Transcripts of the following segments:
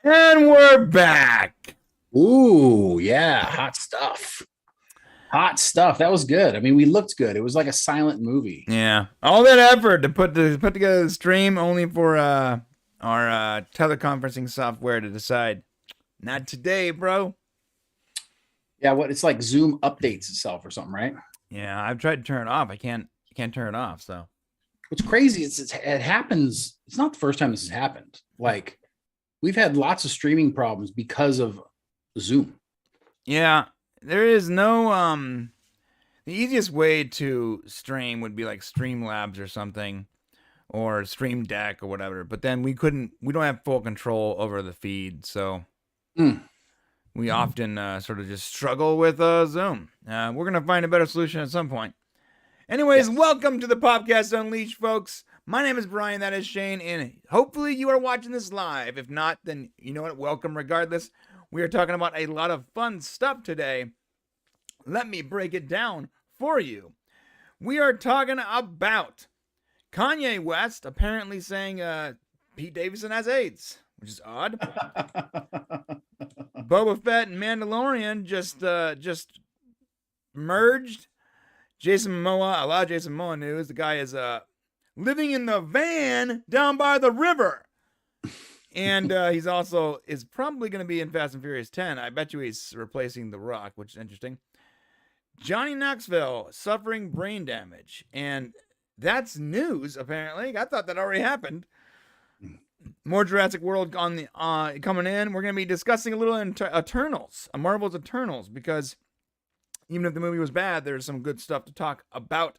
And we're back. Ooh, yeah, hot stuff. Hot stuff. That was good. I mean, we looked good. It was like a silent movie. Yeah. All that effort to put together the stream only for our teleconferencing software to decide. Not today, bro. Yeah, what it's like Zoom updates itself or something, right? Yeah, I've tried to turn it off. I can't turn it off, so. What's crazy is it happens. It's not the first time this has happened. Like we've had lots of streaming problems because of Zoom. Yeah, there is no the easiest way to stream would be like Streamlabs or something or Stream Deck or whatever, but then we don't have full control over the feed, so Mm. we often sort of just struggle with Zoom. We're going to find a better solution at some point. Anyways, Yes. welcome to the Popcast Unleashed, folks. My name is Brian, that is Shane, and hopefully you are watching this live. If not, then you know what? Welcome regardless. We are talking about a lot of fun stuff today. Let me break it down for you. We are talking about Kanye West apparently saying Pete Davidson has AIDS, which is odd. Boba Fett and Mandalorian just merged. Jason Momoa, a lot of Jason Momoa news. The guy is living in the van down by the river. And he's also is probably going to be in Fast and Furious 10. I bet you he's replacing The Rock, which is interesting. Johnny Knoxville suffering brain damage. And that's news, apparently. I thought that already happened. More Jurassic World on the coming in. We're going to be discussing a little Eternals, a Marvel's Eternals, because even if the movie was bad, there's some good stuff to talk about.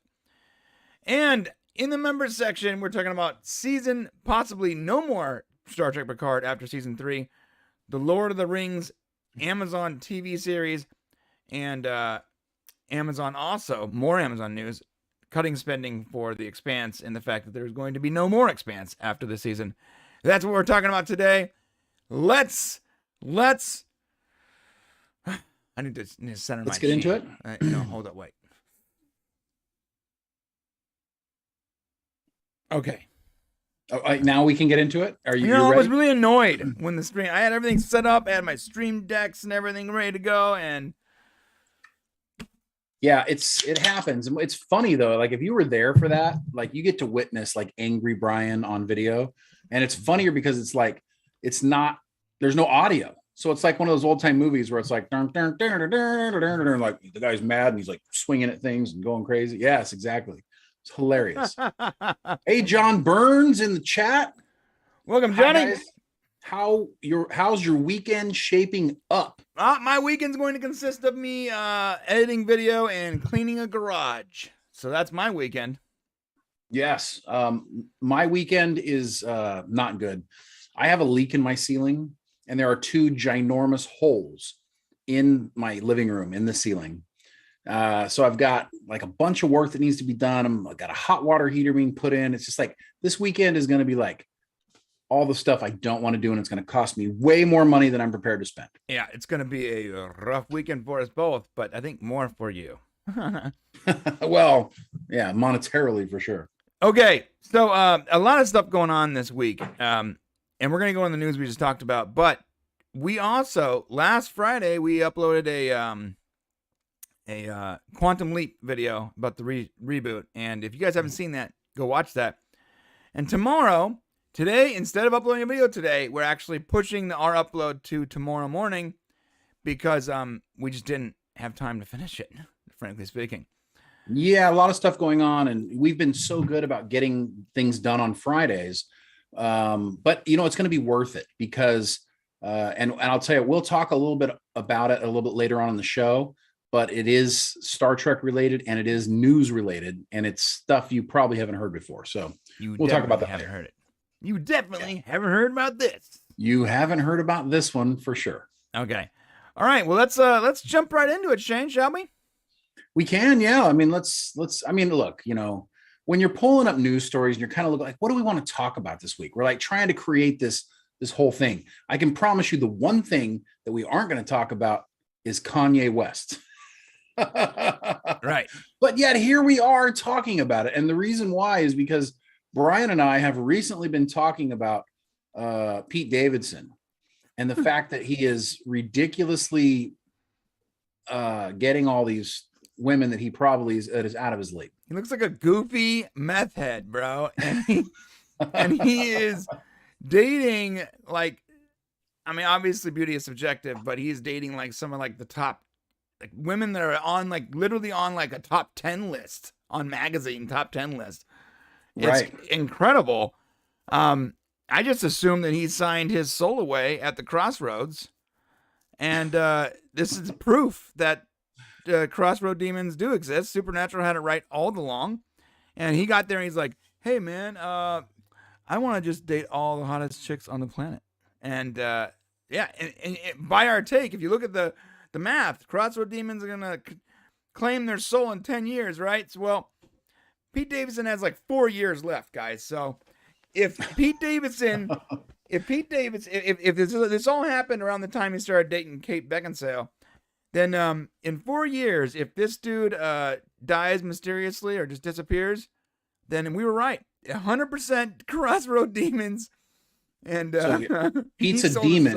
And in the members section, we're talking about season, possibly no more Star Trek Picard after season 3, the Lord of the Rings Amazon TV series, and Amazon also, more Amazon news, cutting spending for the Expanse and the fact that there's going to be no more Expanse after the season. That's what we're talking about today. Let's I need to center Let's my get into it. No, hold up, wait. Okay. Now we can get into it. Are you? You know, I ready? was really annoyed when the stream. I had everything set up, I had my stream decks and everything ready to go, and Yeah, it happens. It's funny though. Like if you were there for that, like you get to witness like angry Brian on video, and it's funnier because it's like it's not. There's no audio, so it's like one of those old time movies where it's like dun, dun, dun, dun, dun, dun, dun, dun, like the guy's mad and he's like swinging at things and going crazy. Yes, exactly. It's hilarious. Hey, John Burns in the chat. welcome, Hi Johnny. guys. How's your weekend shaping up? My weekend's going to consist of me editing video and cleaning a garage. So that's my weekend. Yes. My weekend is not good. I have a leak in my ceiling, and there are two ginormous holes in my living room in the ceiling. So I've got like a bunch of work that needs to be done. I've got a hot water heater being put in. It's just like this weekend is going to be like all the stuff I don't want to do, and it's going to cost me way more money than I'm prepared to spend. Yeah, it's going to be a rough weekend for us both, but I think more for you. Well, yeah, monetarily for sure. Okay, so a lot of stuff going on this week, and we're going to go in the news we just talked about, but we also, last Friday, we uploaded a Quantum Leap video about the reboot, and if you guys haven't seen that, go watch that. And today, instead of uploading a video today, we're actually pushing our upload to tomorrow morning because we just didn't have time to finish it, frankly speaking. Yeah, a lot of stuff going on, and we've been so good about getting things done on Fridays. But you know, it's going to be worth it because, and I'll tell you, we'll talk a little bit about it a little bit later on in the show. But it is Star Trek related, and it is news related, and it's stuff you probably haven't heard before. So we'll talk about that. Haven't heard it. You definitely haven't heard about this. You haven't heard about this one for sure. Okay. All right. Well, let's jump right into it, Shane, shall we? We can, yeah. I mean, let's. I mean, look, you know, when you're pulling up news stories and you're kind of looking like, what do we want to talk about this week? We're like trying to create this whole thing. I can promise you, the one thing that we aren't going to talk about is Kanye West. Right. But yet here we are talking about it. And the reason why is because Brian and I have recently been talking about Pete Davidson. And the fact that he is ridiculously getting all these women that he probably is out of his league. He looks like a goofy meth head, bro. And he is dating like, I mean, obviously beauty is subjective, but he's dating like some of like the top like women that are on like literally on like a top 10 list on magazine top 10 list. It's Right. incredible. I just assumed that he signed his soul away at the Crossroads. And this is proof that crossroad demons do exist. Supernatural had it right all along. And he got there and he's like, hey, man, I want to just date all the hottest chicks on the planet. And yeah, and by our take, if you look at the math, crossroad demons are going to claim their soul in 10 years, right? So, well, Pete Davidson has like 4 years left, guys. So if this all happened around the time he started dating Kate Beckinsale, then in 4 years, if this dude dies mysteriously or just disappears, then we were right. 100% crossroad demons. And so Pete's a demon.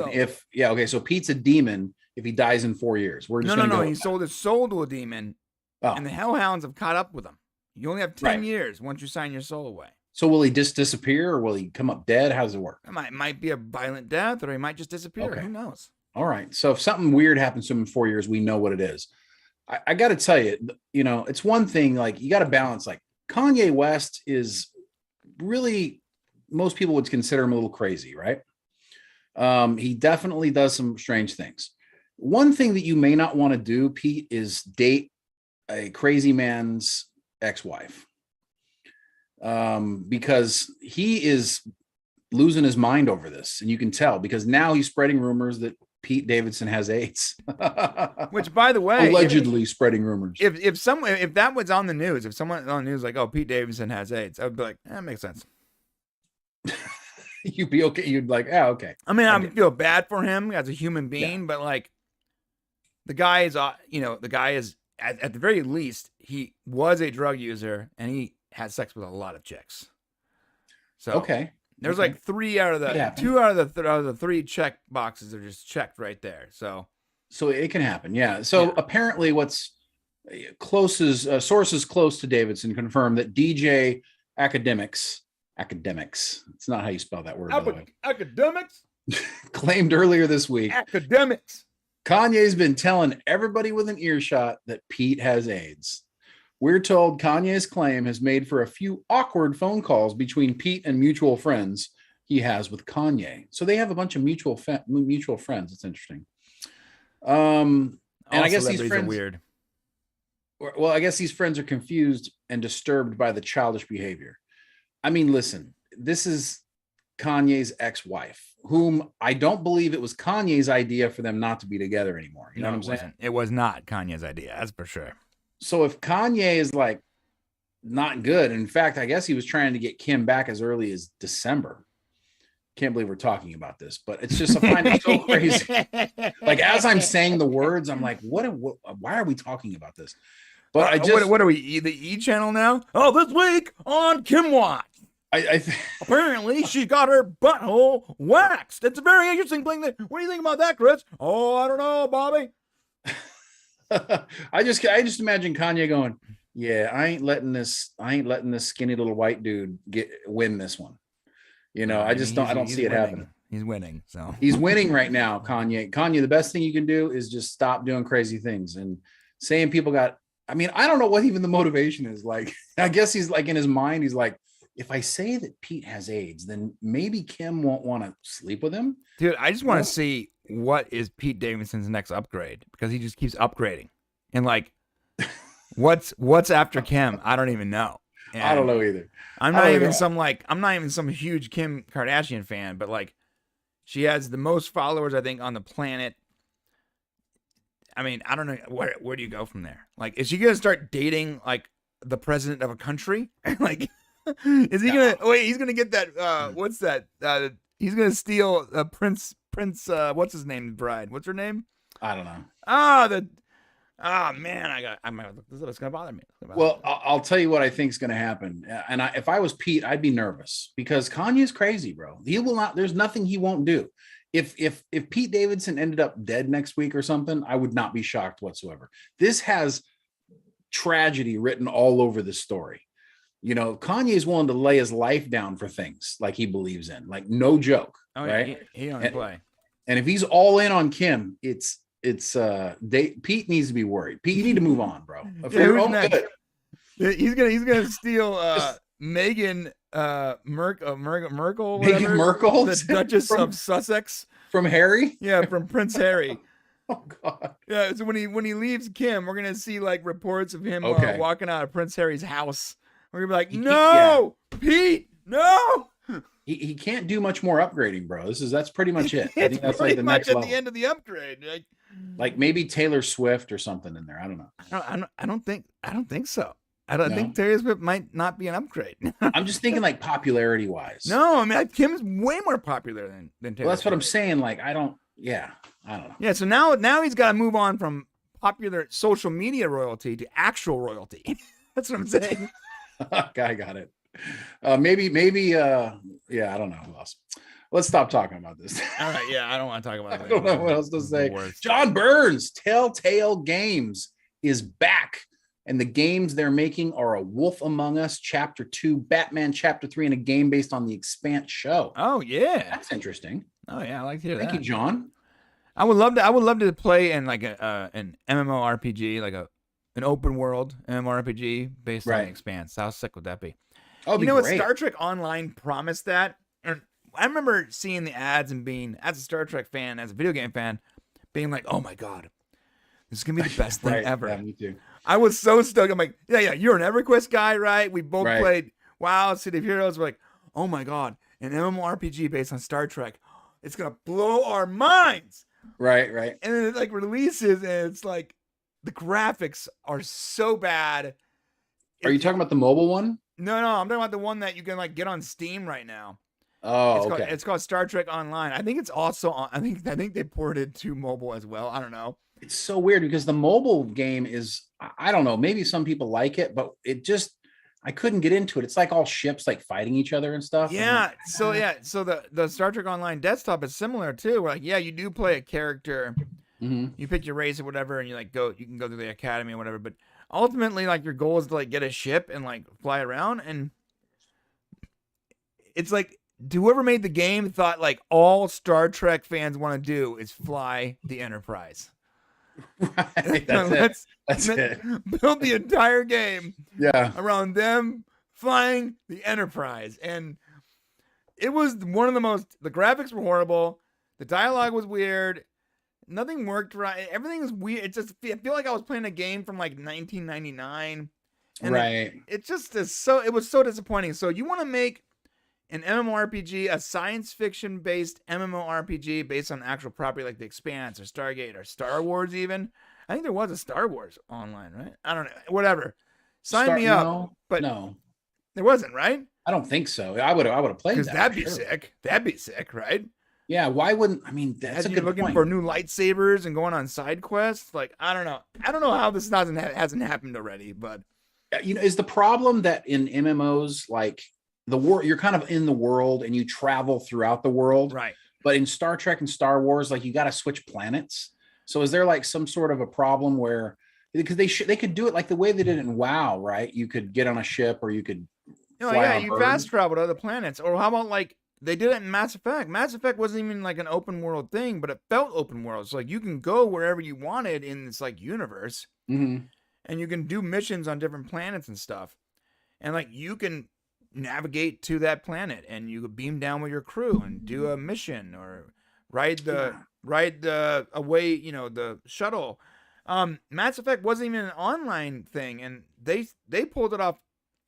So Pete's a demon if he dies in 4 years. We're just no. He sold his soul to a demon, and the hellhounds have caught up with him. You only have 10 years once you sign your soul away. So will he just disappear, or will he come up dead? How does it work? It might be a violent death, or he might just disappear. Okay. Who knows? All right. So if something weird happens to him in 4 years, we know what it is. I got to tell you, it's one thing, like you got to balance. Like Kanye West is really, most people would consider him a little crazy, right? He definitely does some strange things. One thing that you may not want to do, Pete, is date a crazy man's ex-wife, because he is losing his mind over this, and you can tell because now he's spreading rumors that Pete Davidson has AIDS. Which, by the way, allegedly spreading rumors. If that was on the news, if someone on the news like, oh, Pete Davidson has AIDS, I would be like, that makes sense. You'd be okay. You'd like, okay. I mean, I feel bad for him as a human being, but like, the guy is, at the very least, he was a drug user and he had sex with a lot of chicks. So okay, there's like 2 out of the 3 check boxes are just checked right there. So it can happen. Yeah. So apparently, what's sources close to Davidson confirm that DJ Academics. It's not how you spell that word. By the way. Academics claimed earlier this week. Academics. Kanye's been telling everybody with an earshot that Pete has AIDS. We're told Kanye's claim has made for a few awkward phone calls between Pete and mutual friends he has with Kanye. So they have a bunch of mutual friends. It's interesting. And I guess these friends are weird. Well, I guess these friends are confused and disturbed by the childish behavior. I mean, listen, this is Kanye's ex-wife, whom I don't believe it was Kanye's idea for them not to be together anymore. You know what I'm saying? It was not Kanye's idea, that's for sure. So if Kanye is like not good, in fact, I guess he was trying to get Kim back as early as December. Can't believe we're talking about this, but it's just, I find it so crazy. Like, as I'm saying the words, I'm like, why are we talking about this? But what are we, the E channel now? Oh, this week on Kim Watch. Apparently she got her butthole waxed. It's a very interesting thing. What do you think about that, Chris? Oh, I don't know, Bobby. I just imagine Kanye going, yeah, I ain't letting this skinny little white dude win this one. I don't see it happening. He's winning. So he's winning right now, Kanye. Kanye, the best thing you can do is just stop doing crazy things and saying people got, I mean, I don't know what even the motivation is. Like, I guess he's like, in his mind, he's like, if I say that Pete has AIDS, then maybe Kim won't want to sleep with him. Dude, I just want to see what is Pete Davidson's next upgrade, because he just keeps upgrading. And like, what's after Kim? I don't even know. And I don't know either. I'm not even some huge Kim Kardashian fan, but like, she has the most followers, I think, on the planet. I mean, I don't know where do you go from there? Like, is she gonna start dating like the president of a country? Like, is he gonna wait? He's gonna get that. What's that? He's gonna steal Prince. What's his name? Bride. What's her name? I don't know. Man, I might look this up. It's gonna bother me. Well, I'll tell you what I think is gonna happen. And if I was Pete, I'd be nervous because Kanye's crazy, bro. He will not. There's nothing he won't do. if Pete Davidson ended up dead next week or something, I would not be shocked whatsoever. This has tragedy written all over the story. You know, Kanye is willing to lay his life down for things like he believes in, like no joke. Oh, right? Yeah, he don't play. And if he's all in on Kim, Pete needs to be worried. Pete, you need to move on, bro. He's gonna steal Meghan Merkel, Meghan Merkel, the Duchess of Sussex, from Harry. Yeah, from Prince Harry. Oh God. Yeah, so when he leaves Kim, we're gonna see like reports of him walking out of Prince Harry's house. We're gonna be like, no, Pete, no. He can't do much more upgrading, bro. That's pretty much it. I think that's like the next level. At the end of the upgrade. Like maybe Taylor Swift or something in there. I don't know. I don't think so. I think Taylor Swift might not be an upgrade. I'm just thinking like popularity wise. No, I mean Kim's way more popular than Taylor. Well, that's Swift. what I'm saying. Like I don't know. Yeah, so now he's got to move on from popular social media royalty to actual royalty. That's what I'm saying. Okay, I got it. Maybe I don't know who else. Let's stop talking about this. All right, yeah, I don't want to talk about it. I don't know what else to say. John Burns, Telltale Games is back, and the games they're making are A Wolf Among Us Chapter 2, Batman Chapter 3, and a game based on the Expanse show. Oh yeah, that's interesting. Oh yeah, I like to hear that. Thank you, John. I would love to play in like an MMORPG, like an open world MMORPG based on the Expanse. How sick would that be? Oh, you know what? Star Trek Online promised that. And I remember seeing the ads and being, as a Star Trek fan, as a video game fan, being like, "Oh my god, this is gonna be the best thing ever." Yeah, me too. I was so stoked. I'm like, "Yeah, you're an EverQuest guy, right? We both played WoW, City of Heroes." We're like, "Oh my god, an MMORPG based on Star Trek, it's gonna blow our minds." Right. And then it like releases, and it's like the graphics are so bad. Are you talking about the mobile one? No, I'm talking about the one that you can like get on Steam right now. Oh, it's called Star Trek Online. I think it's also on. I think they ported to mobile as well. I don't know. It's so weird because the mobile game is, I don't know, maybe some people like it, but I couldn't get into it. It's like all ships like fighting each other and stuff. Yeah. So the Star Trek Online desktop is similar too. Like, yeah, you do play a character. Mm-hmm. You pick your race or whatever, and you can go through the academy or whatever. But ultimately, like your goal is to like get a ship and like fly around. And it's like whoever made the game thought like all Star Trek fans want to do is fly the Enterprise. Right. That's it. Build the entire game around them flying the Enterprise. And it was one of the graphics were horrible. The dialogue was weird. Nothing worked right. Everything was weird. It just I feel like I was playing a game from like 1999. And it was so disappointing. So you want to make an MMORPG, a science fiction based MMORPG based on actual property like The Expanse or Stargate or Star Wars even. I think there was a Star Wars online, right? I don't know. Whatever. Sign me up. No, but no. There wasn't, right? I don't think so. I would have played that. Because that'd be sick. That'd be sick, right? Yeah, why wouldn't I mean that's a good looking point. For new lightsabers and going on side quests? Like, I don't know how this hasn't happened already, but is the problem that in MMOs like the world, you're kind of in the world and you travel throughout the world, right? But in Star Trek and Star Wars, like you got to switch planets. So is there like some sort of a problem where because they could do it like the way they did it in WoW, right? You could get on a ship or you could you fast travel to other planets. Or how about like they did it in Mass Effect? Mass Effect wasn't even like an open world thing, but it felt open world. So like you can go wherever you wanted in this like universe, and you can do missions on different planets and stuff, and like you can navigate to that planet and you could beam down with your crew and do a mission or ride the away, the shuttle. Mass Effect wasn't even an online thing, and they pulled it off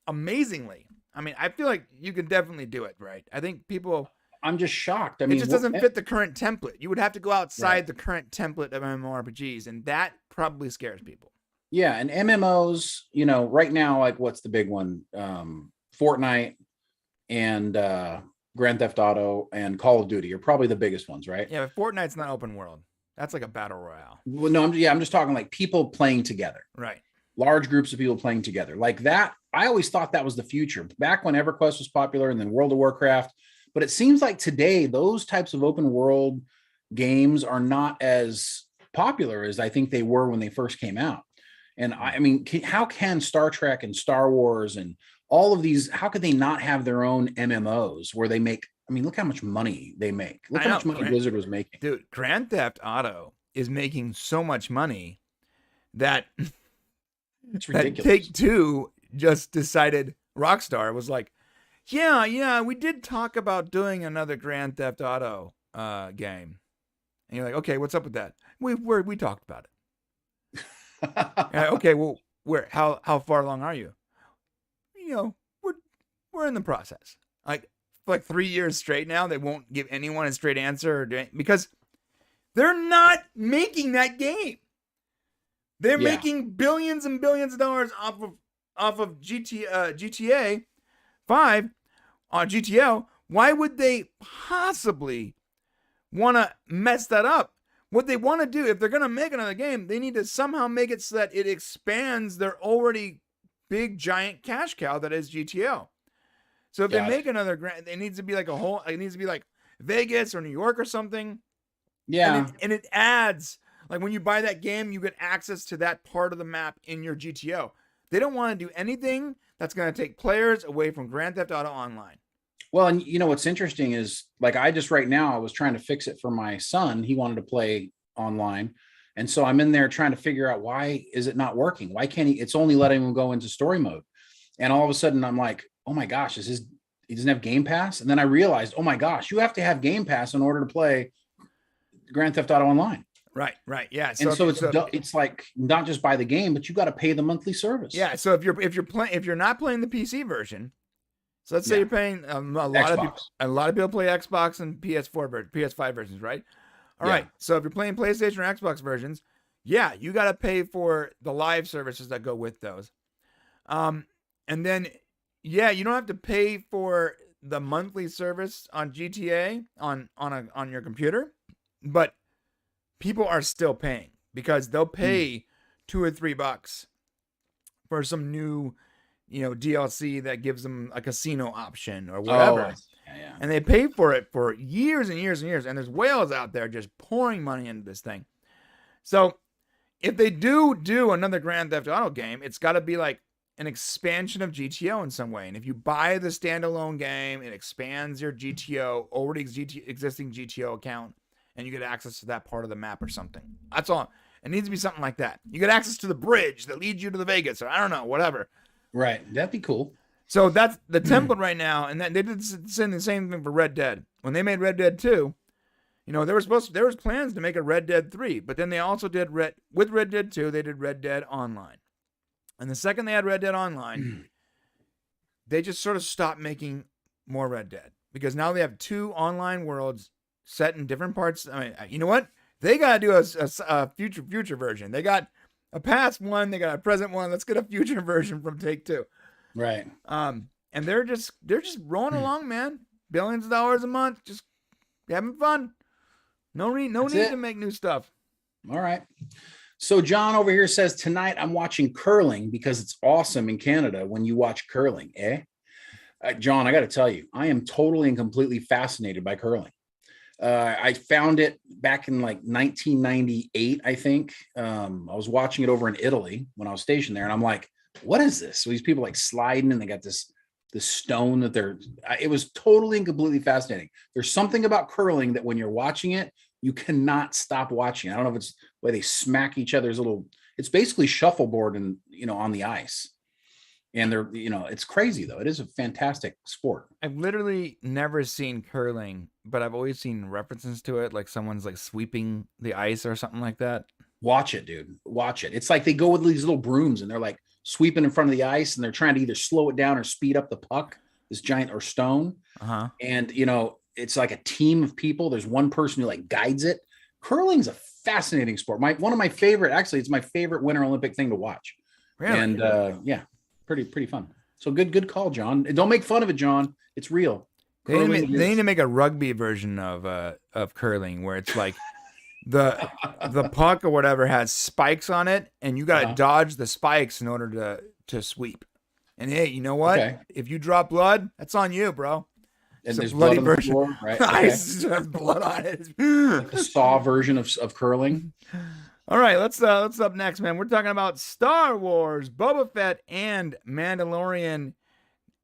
amazingly. I mean, I feel like you can definitely do it, right? I think people. I'm just shocked. I mean, it just doesn't fit the current template. You would have to go outside the current template of MMORPGs, and that probably scares people. Yeah, and MMOs, right now, like what's the big one? Fortnite and Grand Theft Auto and Call of Duty are probably the biggest ones, right? Yeah, but Fortnite's not open world. That's like a battle royale. Well, no, I'm just talking like people playing together. Right. Large groups of people playing together. Like that, I always thought that was the future. Back when EverQuest was popular and then World of Warcraft, But it seems like today those types of open world games are not as popular as I think they were when they first came out. And I mean, how can Star Trek and Star Wars and all of these, how could they not have their own MMOs where they make, I mean, look how much money they make. Look how much money Blizzard was making. Dude, Grand Theft Auto is making so much money that It's ridiculous. Take-Two just decided, Rockstar was like, yeah, we did talk about doing another Grand Theft Auto game. And you're like, okay, what's up with that? We talked about it. Okay, well, how far along are you? You know, we're in the process. Like for like 3 years straight now, they won't give anyone a straight answer because they're not making that game. They're making billions and billions of dollars off of GTA 5 on GTO. Why would they possibly want to mess that up? What they want to do, if they're going to make another game, they need to somehow make it so that it expands their already big, giant cash cow that is GTO. So if they make another it needs to be like it needs to be like Vegas or New York or something. Yeah. And it adds, like when you buy that game, you get access to that part of the map in your GTO. They don't want to do anything that's going to take players away from Grand Theft Auto Online. Well, and you know what's interesting is like I was trying to fix it for my son. He wanted to play online. And so I'm in there trying to figure out why is it not working? Why can't he? It's only letting him go into story mode. And all of a sudden I'm like, oh my gosh, he doesn't have Game Pass? And then I realized, oh my gosh, you have to have Game Pass in order to play Grand Theft Auto Online. Right. Yeah. And so it's like not just buy the game, but you got to pay the monthly service. Yeah. So if you're not playing the PC version, so let's say you're paying a lot of people play Xbox and PS5 versions, right? All right. So if you're playing PlayStation or Xbox versions, you got to pay for the live services that go with those. And then you don't have to pay for the monthly service on GTA on your computer, but people are still paying because they'll pay $2 or $3 for some new, DLC that gives them a casino option or whatever. Yeah. And they pay for it for years and years and years. And there's whales out there just pouring money into this thing. So if they do another Grand Theft Auto game, it's got to be like an expansion of GTO in some way. And if you buy the standalone game, it expands your already existing GTO account, and you get access to that part of the map or something. That's all. It needs to be something like that. You get access to the bridge that leads you to the Vegas, or I don't know, whatever. Right. That'd be cool. So that's the template right now. And then they did the same thing for Red Dead. When they made Red Dead 2, there was plans to make a Red Dead 3, but then they also did with Red Dead 2, they did Red Dead Online. And the second they had Red Dead Online, they just sort of stopped making more Red Dead because now they have 2 online worlds set in different parts. I mean, you know what? They got to do a future version. They got a past one, they got a present one. Let's get a future version from Take-Two. Right. And they're just rolling along, man. Billions of dollars a month, just having fun. No need to make new stuff. All right. So John over here says, tonight I'm watching curling because it's awesome in Canada when you watch curling, eh? John, I got to tell you, I am totally and completely fascinated by curling. I found it back in like 1998, I think. I was watching it over in Italy when I was stationed there, and I'm like, what is this? So these people like sliding, and they got this stone that it was totally and completely fascinating. There's something about curling that when you're watching it, you cannot stop watching. I don't know if it's the way they smack each other's it's basically shuffleboard and, on the ice. And they're, it's crazy though. It is a fantastic sport. I've literally never seen curling, but I've always seen references to it. Like someone's like sweeping the ice or something like that. Watch it, dude. Watch it. It's like they go with these little brooms and they're like sweeping in front of the ice and they're trying to either slow it down or speed up the puck, this giant or stone. Uh-huh. And, it's like a team of people. There's one person who like guides it. Curling's a fascinating sport. One of my favorite, actually, it's my favorite Winter Olympic thing to watch. Really? And pretty fun. So good call, John. And don't make fun of it, John. It's real. They need to make a rugby version of curling where it's like the puck or whatever has spikes on it, and you got to dodge the spikes in order to sweep. And hey, you know what? Okay. If you drop blood, that's on you, bro. And It's a there's bloody blood on the version. floor, right? I Okay. have blood on it. Like the Saw version of curling. All right, let's up next, man. We're talking about Star Wars, Boba Fett, and Mandalorian.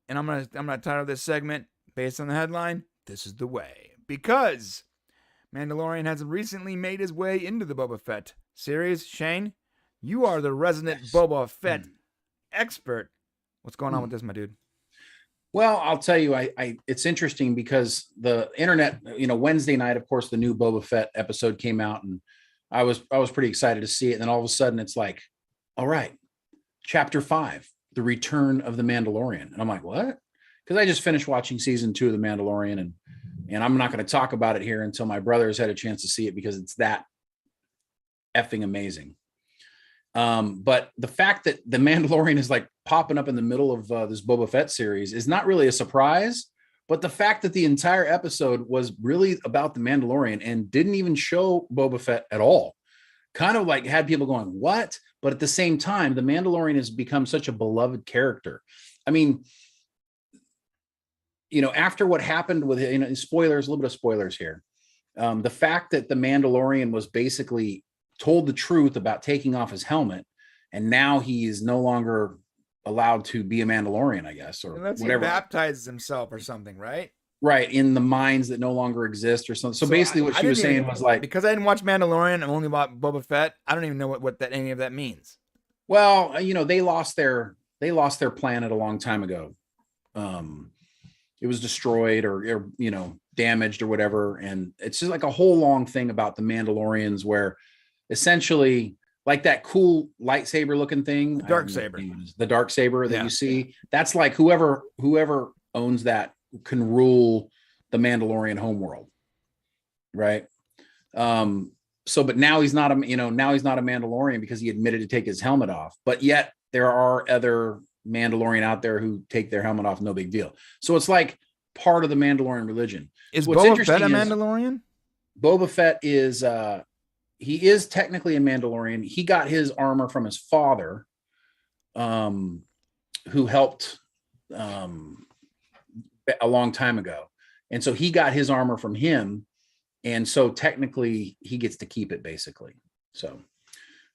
And I'm gonna title this segment based on the headline, "This is the Way." Because Mandalorian has recently made his way into the Boba Fett series. Shane, you are the resident Boba Fett expert. What's going on with this, my dude? Well, I'll tell you, I it's interesting because the internet, Wednesday night, of course, the new Boba Fett episode came out, and I was pretty excited to see it. And then all of a sudden it's like, all right, chapter 5, the return of the Mandalorian. And I'm like, what? Because I just finished watching season 2 of the Mandalorian, and I'm not going to talk about it here until my brothers had a chance to see it because it's that effing amazing. But the fact that the Mandalorian is like popping up in the middle of this Boba Fett series is not really a surprise. But the fact that the entire episode was really about the Mandalorian and didn't even show Boba Fett at all, kind of like had people going, what? But at the same time, the Mandalorian has become such a beloved character. I mean, after what happened with, spoilers, a little bit of spoilers here. The fact that the Mandalorian was basically told the truth about taking off his helmet, and now he is no longer allowed to be a Mandalorian, I guess, or Unless whatever. he baptizes himself or something, right? Right, in the minds that no longer exist or something. So basically what she was saying was like, because I didn't watch Mandalorian, I'm only about Boba Fett. I don't even know what that any of that means. Well, they lost their planet a long time ago. It was destroyed or damaged or whatever, and it's just like a whole long thing about the Mandalorians where essentially, like that cool lightsaber looking thing, the dark saber that you see, that's like whoever owns that can rule the Mandalorian homeworld, right? But now he's not a Mandalorian because he admitted to take his helmet off, but yet there are other Mandalorian out there who take their helmet off, no big deal. So it's like part of the Mandalorian religion. Is Boba Fett a Mandalorian? Boba Fett is he is technically a Mandalorian. He got his armor from his father, who helped a long time ago. And so he got his armor from him. And so technically he gets to keep it basically. So,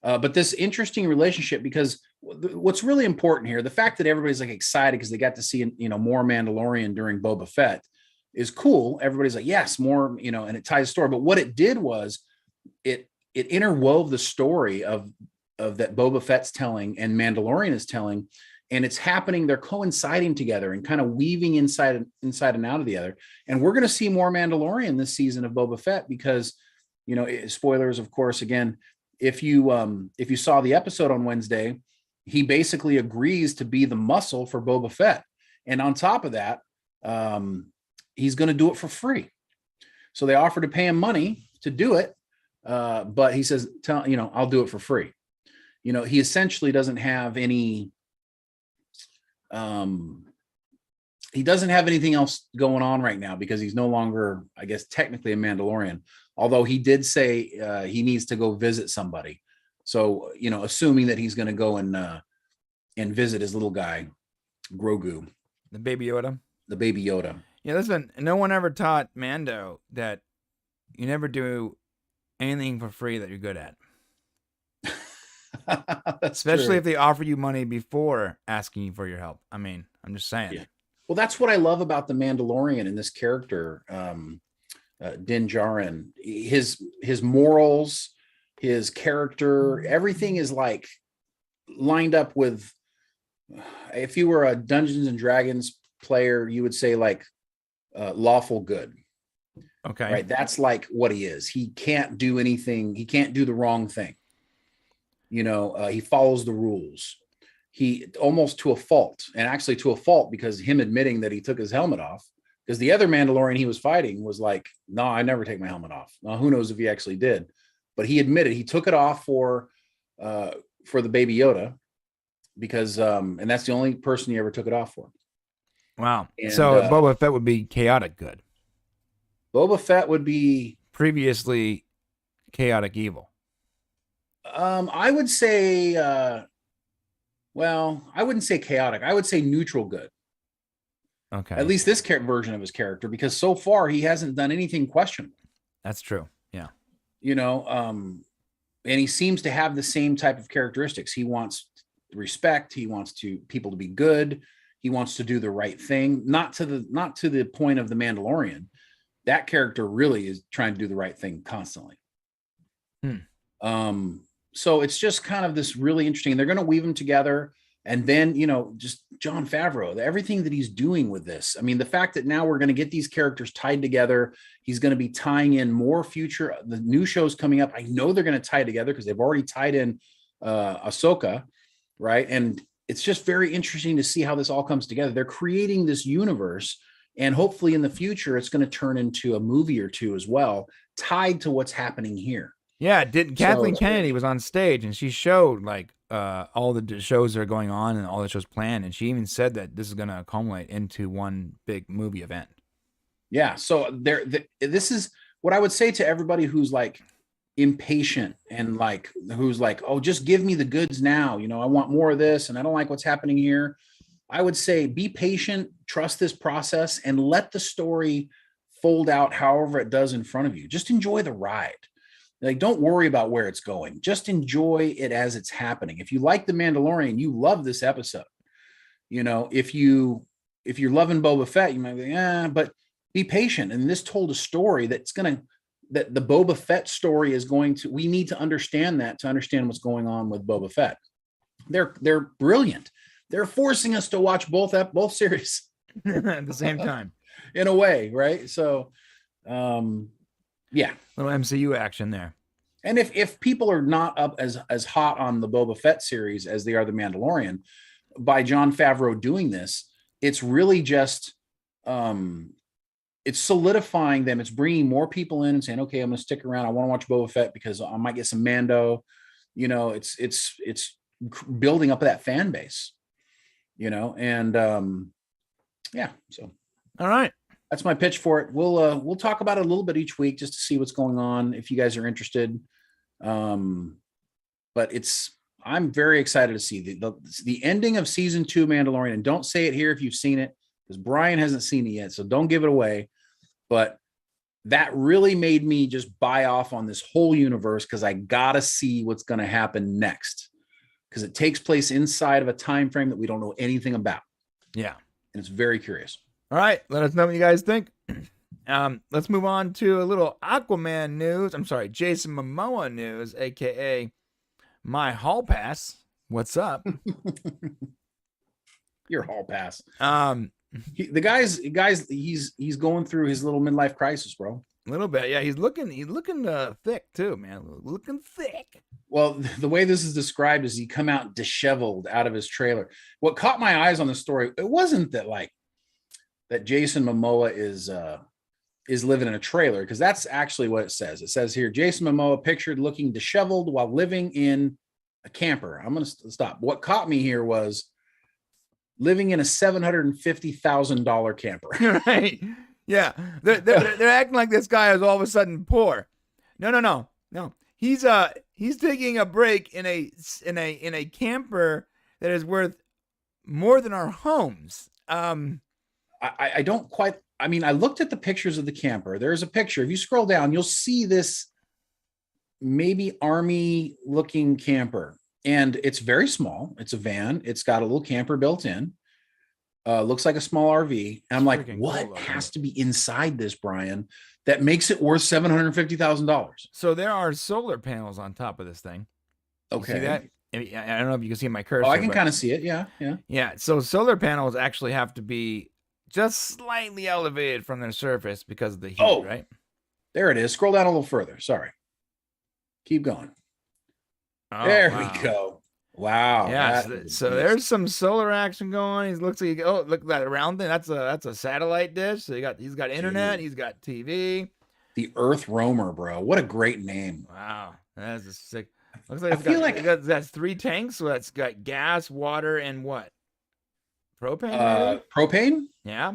but this interesting relationship, because what's really important here, the fact that everybody's like excited because they got to see, more Mandalorian during Boba Fett is cool. Everybody's like, yes, more, and it ties the story. But what it did was it interwove the story of that Boba Fett's telling and Mandalorian is telling, and it's happening. They're coinciding together and kind of weaving inside and out of the other. And we're going to see more Mandalorian this season of Boba Fett because, spoilers, of course, again, if you saw the episode on Wednesday, he basically agrees to be the muscle for Boba Fett. And on top of that, he's going to do it for free. So they offer to pay him money to do it. But he says, I'll do it for free. He essentially doesn't have any, he doesn't have anything else going on right now because he's no longer, I guess, technically a Mandalorian, although he did say, he needs to go visit somebody. So, assuming that he's going to go and visit his little guy, Grogu. The baby Yoda. Yeah, listen, no one ever taught Mando that you never do anything for free that you're good at. Especially true. if they offer you money before asking you for your help. I mean, I'm just saying. Yeah. Well, that's what I love about the Mandalorian and this character, Din Djarin. His morals, his character, everything is like lined up with, if you were a Dungeons and Dragons player, you would say like lawful good. Okay. Right. That's like what he is. He can't do anything. He can't do the wrong thing. He follows the rules. He almost to a fault, and actually to a fault because him admitting that he took his helmet off, because the other Mandalorian he was fighting was like, no, I never take my helmet off. Now, who knows if he actually did, but he admitted he took it off for the baby Yoda because, and that's the only person he ever took it off for. Wow. And, so Boba Fett would be chaotic good. Boba Fett would be previously chaotic evil. I would say, I wouldn't say chaotic. I would say neutral good. Okay. At least this version of his character, because so far he hasn't done anything questionable. That's true. Yeah. And he seems to have the same type of characteristics. He wants respect. He wants people to be good. He wants to do the right thing, not to the point of the Mandalorian. That character really is trying to do the right thing constantly. So it's just kind of this really interesting. They're going to weave them together. And then, just Jon Favreau, everything that he's doing with this. I mean, the fact that now we're going to get these characters tied together. He's going to be tying in more the new shows coming up. I know they're going to tie together because they've already tied in Ahsoka, right? And it's just very interesting to see how this all comes together. They're creating this universe, and hopefully in the future, it's going to turn into a movie or two as well, tied to what's happening here. Yeah, Kathleen Kennedy was on stage and she showed like all the shows that are going on and all the shows planned, and she even said that this is going to culminate into one big movie event. Yeah, so this is what I would say to everybody who's like impatient and like who's like, oh, just give me the goods now. I want more of this, and I don't like what's happening here. I would say be patient, trust this process, and let the story fold out however it does in front of you. Just enjoy the ride. Like, don't worry about where it's going. Just enjoy it as it's happening. If you like The Mandalorian, you love this episode. If you're loving Boba Fett, you might be, but be patient. And this told a story that the Boba Fett story we need to understand that to understand what's going on with Boba Fett. They're brilliant. They're forcing us to watch both series at the same time, in a way, right? So, yeah, little MCU action there. And if people are not up as hot on the Boba Fett series as they are the Mandalorian, by Jon Favreau doing this, it's really just it's solidifying them. It's bringing more people in and saying, okay, I'm going to stick around. I want to watch Boba Fett because I might get some Mando. It's building up that fan base. And yeah. So all right. That's my pitch for it. We'll talk about it a little bit each week just to see what's going on if you guys are interested. But I'm very excited to see the ending of season 2 Mandalorian. And don't say it here if you've seen it, because Brian hasn't seen it yet, so don't give it away. But that really made me just buy off on this whole universe, because I gotta see what's going to happen next, because it takes place inside of a time frame that we don't know anything about. Yeah, and it's very curious. All right, let us know what you guys think. Let's move on to a little Aquaman news. I'm sorry, Jason Momoa news, aka my hall pass. What's up? Your hall pass. The guy's he's going through his little midlife crisis, bro. A little bit, yeah. He's looking thick too, man. Looking thick. Well, the way this is described is he come out disheveled out of his trailer. What caught my eyes on the story, it wasn't that Jason Momoa is living in a trailer, because that's actually what it says. It says here, Jason Momoa pictured looking disheveled while living in a camper. I'm going to stop. What caught me here was living in a $750,000 camper. Right. Yeah. They're acting like this guy is all of a sudden poor. No. He's taking a break in a camper that is worth more than our homes. I don't quite. I mean, I looked at the pictures of the camper. There's a picture. If you scroll down, you'll see this maybe army looking camper, and it's very small. It's a van. It's got a little camper built in. Looks like a small RV. And I'm like, what has to be inside this, Brian, that makes it worth $750,000? So there are solar panels on top of this thing. Okay. See that? I don't know if you can see my cursor. Oh, I can kind of see it. Yeah. Yeah. So solar panels actually have to be just slightly elevated from their surface because of the heat, right? There it is. Scroll down a little further. Sorry. Keep going. Oh, there we go. Wow. Yeah. So there's some solar action going. He looks like, look at that round thing. That's a satellite dish. So he's got internet. He's got TV. The Earth Roamer, bro. What a great name. Wow. That's a sick. Looks like that's 3 tanks. So that's got gas, water, and what? Propane? Propane? Yeah.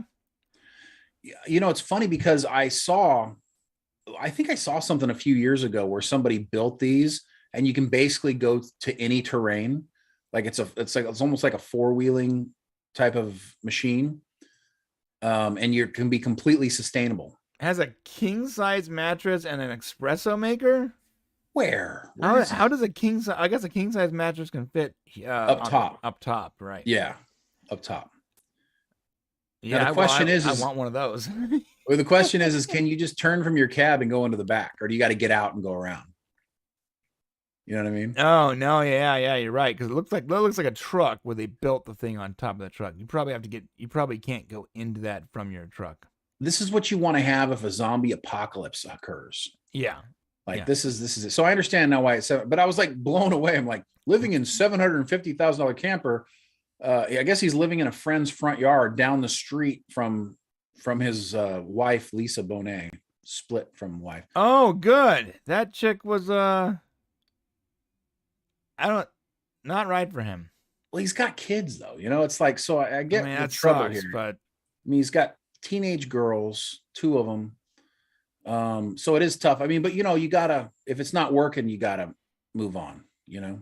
It's funny because I think I saw something a few years ago where somebody built these, and you can basically go to any terrain. Like it's almost like a 4-wheeling type of machine. and you can be completely sustainable. Has a king size mattress and an espresso maker. Where How does a king size? I guess a king size mattress can fit up top. Up top, right? Yeah, up top. Yeah. Now the question I want one of those. Or the question is can you just turn from your cab and go into the back, or do you got to get out and go around? You know what I mean? Oh no, yeah, you're right. Because it looks like a truck where they built the thing on top of the truck. You probably can't go into that from your truck. This is what you want to have if a zombie apocalypse occurs. Yeah. Like this is it. So I understand now why it's, but I was like blown away. I'm like, living in $750,000 camper. I guess he's living in a friend's front yard down the street from his wife, Lisa Bonet, split from wife. Oh, good. That chick was not right for him. Well, he's got kids though. You know, it's like, so I get the trouble here. But I mean, he's got teenage girls, 2 of them. So it is tough. I mean, but you know, you gotta, if it's not working, you gotta move on, you know,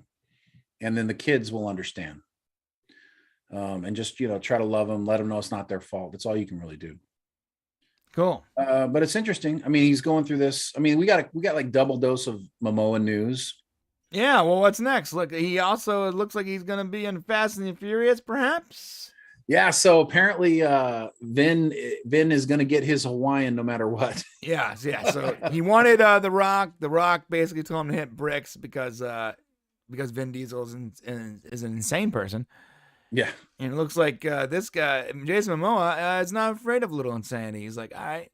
and then the kids will understand. And just, you know, try to love them, let them know it's not their fault. That's all you can really do. Cool. But it's interesting. I mean, he's going through this. I mean, we got like double dose of Momoa news. Yeah. Well, what's next? Look, it looks like he's going to be in Fast and the Furious, perhaps. Yeah. So apparently, Vin is going to get his Hawaiian no matter what. Yeah. So he wanted The Rock. The Rock basically told him to hit bricks because Vin Diesel is an insane person. Yeah. And it looks like this guy, Jason Momoa, is not afraid of a little insanity. He's like, all right.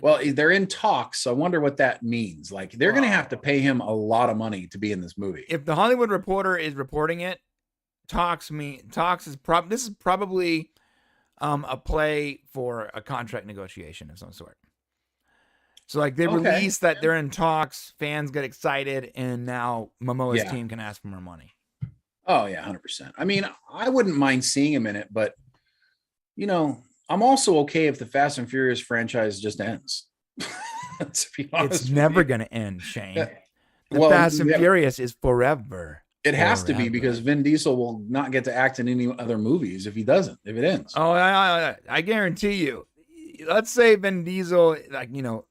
Well, they're in talks. So I wonder what that means. Like, they're going to have to pay him a lot of money to be in this movie. If the Hollywood Reporter is reporting it, this is probably a play for a contract negotiation of some sort. So like they release that they're in talks, fans get excited, and now Momoa's team can ask for more money. Oh yeah, 100%. I mean, I wouldn't mind seeing him in it, but you know, I'm also okay if the Fast and Furious franchise just ends. To be honest, it's never going to end, Shane. Fast and Furious is forever. It has to be, because Vin Diesel will not get to act in any other movies if it ends. Oh, I guarantee you. Let's say Vin Diesel, like, you know,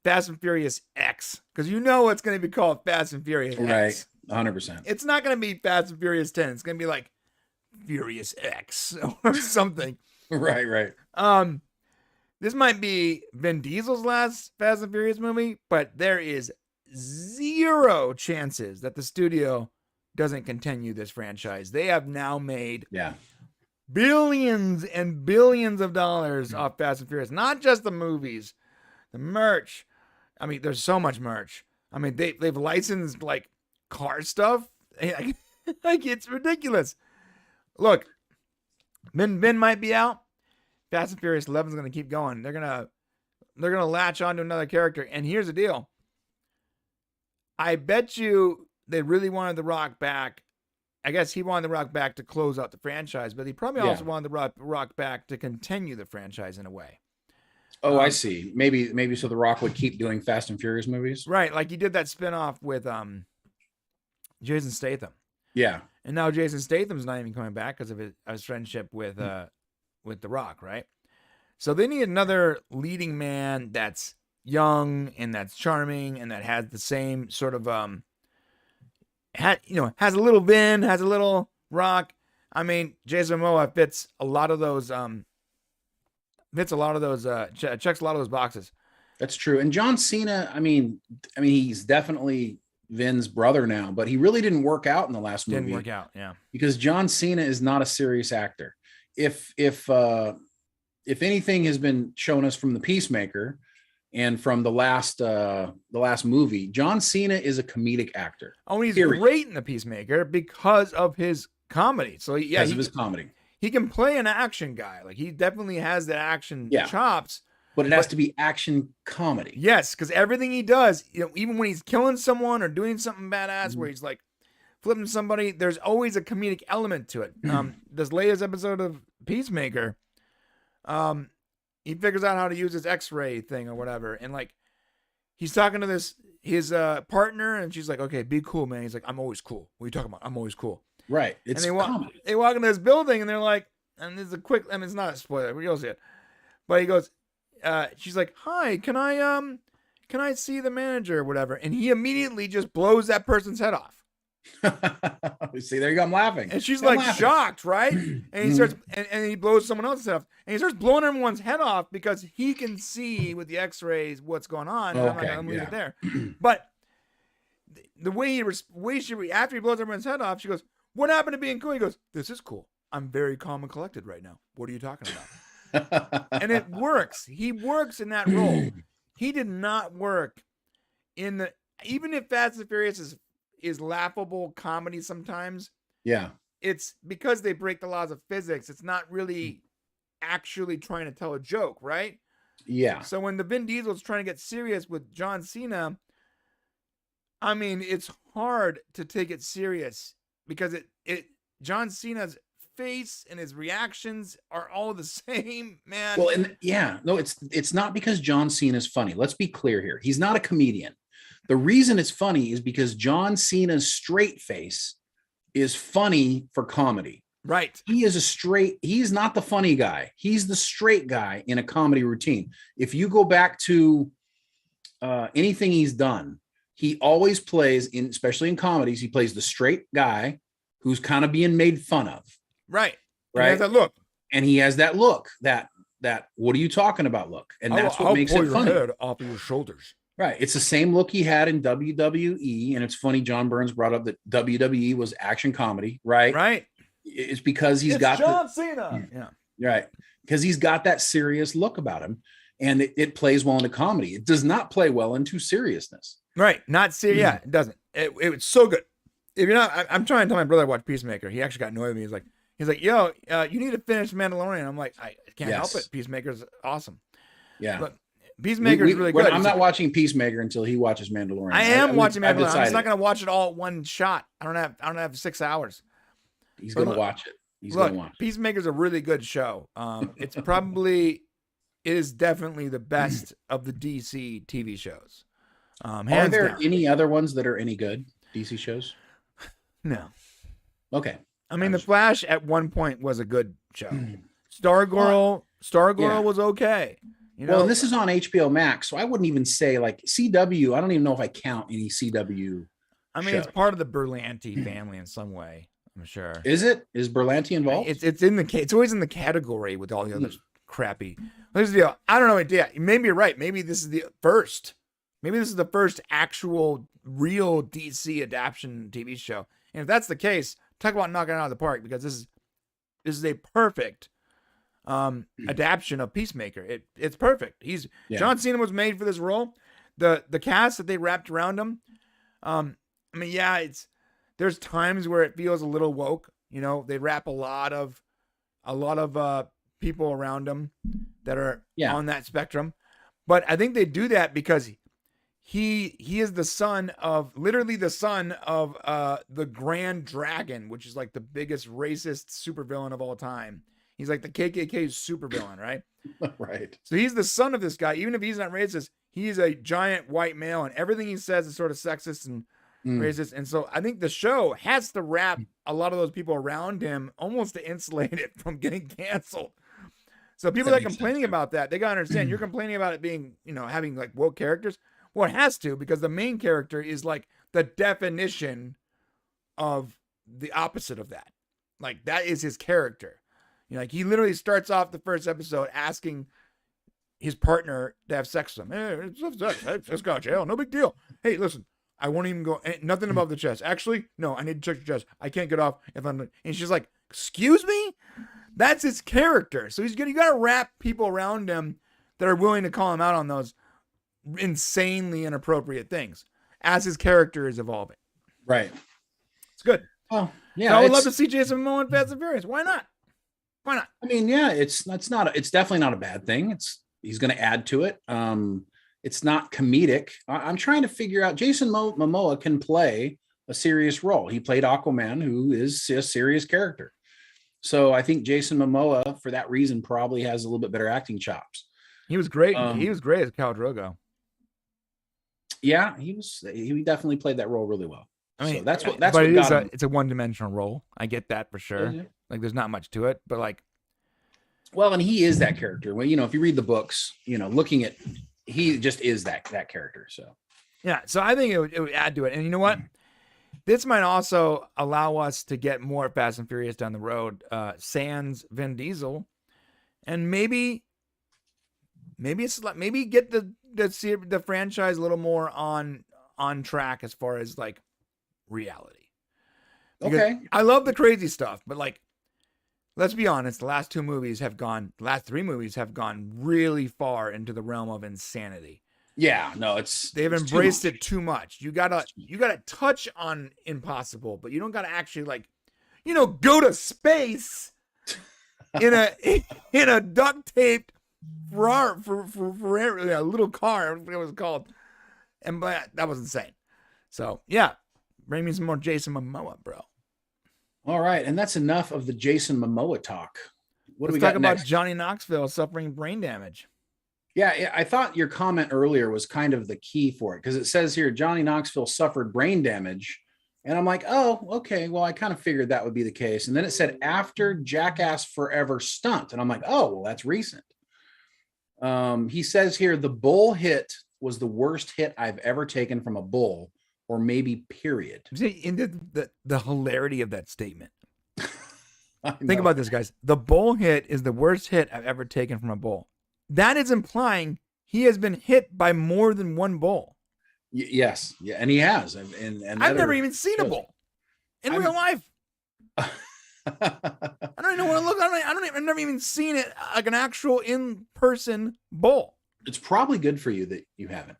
Fast and Furious X, because you know it's going to be called Fast and Furious X. Right, 100%. It's not going to be Fast and Furious 10. It's going to be like Furious X or something. Right. This might be Vin Diesel's last Fast and Furious movie, but there is zero chances that the studio doesn't continue this franchise. They have now made billions and billions of dollars off Fast and Furious. Not just the movies, the merch. I mean, there's so much merch. I mean, they've licensed like car stuff. Like it's ridiculous. Look, Vin might be out. Fast and Furious 11 is going to keep going. They're gonna latch on to another character. And here's the deal. I bet you they really wanted The Rock back. I guess he wanted The Rock back to close out the franchise, but he probably also wanted The Rock back to continue the franchise in a way. Oh, I see. Maybe so The Rock would keep doing Fast and Furious movies. Right, like he did that spinoff with Jason Statham. Yeah. And now Jason Statham's not even coming back because of his friendship with The Rock, right? So they need another leading man that's young and that's charming and that has the same sort of has a little Vin, has a little Rock. I mean, Jason Momoa fits a lot of those checks a lot of those boxes. That's true. And John Cena, I mean he's definitely Vin's brother now, but he really didn't work out in the last movie. Didn't work out, yeah. Because John Cena is not a serious actor. If anything has been shown us from The Peacemaker and from the last movie, John Cena is a comedic actor. Oh, he's great in The Peacemaker because of his comedy. So because of his comedy, he can play an action guy. Like he definitely has the action chops. But it has to be action comedy. Yes, because everything he does, even when he's killing someone or doing something badass, where he's like flipping somebody, there's always a comedic element to it. This latest episode of Peacemaker, he figures out how to use his X-ray thing or whatever, and like he's talking to his partner, and she's like, "Okay, be cool, man." He's like, "I'm always cool. What are you talking about? I'm always cool." Right. It's comedy. They walk into this building, and they're like, and there's a quick, it's not a spoiler, but you'll see it. But he goes, she's like, "Hi, can I see the manager or whatever?" And he immediately just blows that person's head off. See, there you go. I'm laughing. And she's I'm like laughing. shocked, right? And he starts, and he blows someone else's head off. And he starts blowing everyone's head off because he can see with the x-rays what's going on. And I'm gonna leave it there. But the way after he blows everyone's head off, she goes, "What happened to being cool?" He goes, "This is cool. I'm very calm and collected right now. What are you talking about?" And it works. He works in that role. He did not work in even if Fast and Furious is laughable comedy sometimes. Yeah. It's because they break the laws of physics. It's not really actually trying to tell a joke, right? Yeah. So when the Vin Diesel's trying to get serious with John Cena, I mean, it's hard to take it serious because John Cena's face and his reactions are all the same, man. Well, and no, it's not because John Cena is funny. Let's be clear here. He's not a comedian. The reason it's funny is because John Cena's straight face is funny for comedy. Right. He's not the funny guy. He's the straight guy in a comedy routine. If you go back to anything he's done, he always plays, especially in comedies, he plays the straight guy who's kind of being made fun of. Right. Right. He has that look. And he has that look, that what are you talking about look? And that's what makes it funny. Head off of your shoulders. Right. It's the same look he had in WWE. And it's funny, John Burns brought up that WWE was action comedy, right? Right. It's because he's got John Cena. Yeah. Right. Because he's got that serious look about him. And it plays well into comedy. It does not play well into seriousness. Right. Not serious. Yeah, it doesn't. It's so good. If you're not, I'm trying to tell my brother to watch Peacemaker. He actually got annoyed with me. He's like, "Yo, you need to finish Mandalorian." I'm like, I can't help it. Peacemaker's awesome. Yeah. But Peacemaker's really good. I'm not watching Peacemaker until he watches Mandalorian. I am watching Mandalorian. I'm just not going to watch it all at one shot. I don't have 6 hours. He's going to watch it. He's going to watch it. Peacemaker's a really good show. It is definitely the best of the DC TV shows. Are there any other ones that are any good DC shows? No. Okay. I mean, The Flash at one point was a good show. Stargirl was okay. You know? Well, and this is on HBO Max, so I wouldn't even say like CW. I don't even know if I count any CW. I mean, it's part of the Berlanti family in some way. I'm sure. Is it? Is Berlanti involved? It's always in the category with all the other crappy. Here's the deal. I don't know. Yeah, maybe you're right. Maybe this is the first. Maybe this is the first actual real DC adaptation TV show. And if that's the case, talk about knocking it out of the park, because this is a perfect adaptation of Peacemaker. It's perfect. John Cena was made for this role. The cast that they wrapped around him. I mean, yeah, there's times where it feels a little woke. You know, they wrap a lot of people around him that are on that spectrum. But I think they do that because he is literally the son of the Grand Dragon, which is like the biggest racist supervillain of all time. He's like the KKK supervillain, right? Right. So he's the son of this guy. Even if he's not racist, he's a giant white male, and everything he says is sort of sexist and racist. And so I think the show has to wrap a lot of those people around him almost to insulate it from getting canceled. So people that are complaining about that, they got to understand, you're complaining about it being, having like woke characters. Well, it has to, because the main character is like the definition of the opposite of that. Like, that is his character. Like, he literally starts off the first episode asking his partner to have sex with him. Hey, let's go to jail. No big deal. Hey, listen, I won't even go. Nothing above the chest. Actually, no, I need to check your chest. I can't get off if I'm. And she's like, excuse me? That's his character. So you got to wrap people around him that are willing to call him out on those insanely inappropriate things as his character is evolving. Right. It's good. Oh, yeah. So I would love to see Jason Momoa in Fast and Furious. Why not? I mean, yeah, it's definitely not a bad thing. He's going to add to it. It's not comedic. I'm trying to figure out, Jason Momoa can play a serious role. He played Aquaman, who is a serious character. So I think Jason Momoa, for that reason, probably has a little bit better acting chops. He was great. He was great as Khal Drogo. Yeah, he definitely played that role really well. I mean, so it's a one-dimensional role. I get that for sure. Like, there's not much to it, but like, Well, and he is that character. Well, if you read the books, looking at, he just is that character. So yeah, so I think it would add to it. And you know what? This might also allow us to get more Fast and Furious down the road. Sans Vin Diesel, and maybe get the franchise a little more on track as far as like reality. Because okay, I love the crazy stuff, but like, let's be honest, the last three movies have gone really far into the realm of insanity. yeah, no, they've embraced it too much. You gotta touch on impossible, but you don't gotta actually like, go to space in a duct taped for a little car. I don't know what it was called, but that was insane. So yeah, bring me some more Jason Momoa, bro. All right, and that's enough of the Jason Momoa talk. Let's talk about Johnny Knoxville suffering brain damage. Yeah, I thought your comment earlier was kind of the key for it, because it says here Johnny Knoxville suffered brain damage. And I'm like, oh, okay, well, I kind of figured that would be the case. And then it said after Jackass Forever stunt. And I'm like, oh, well, that's recent. He says here the bull hit was the worst hit I've ever taken from a bull, or maybe period. In the hilarity of that statement. Think about this, guys. The bull hit is the worst hit I've ever taken from a bull. That is implying he has been hit by more than one bull. Yes, yeah, and he has. And I've never even seen a bull in real life. I don't even know what it looks like. I've never even seen it like an actual in-person bull. It's probably good for you that you haven't.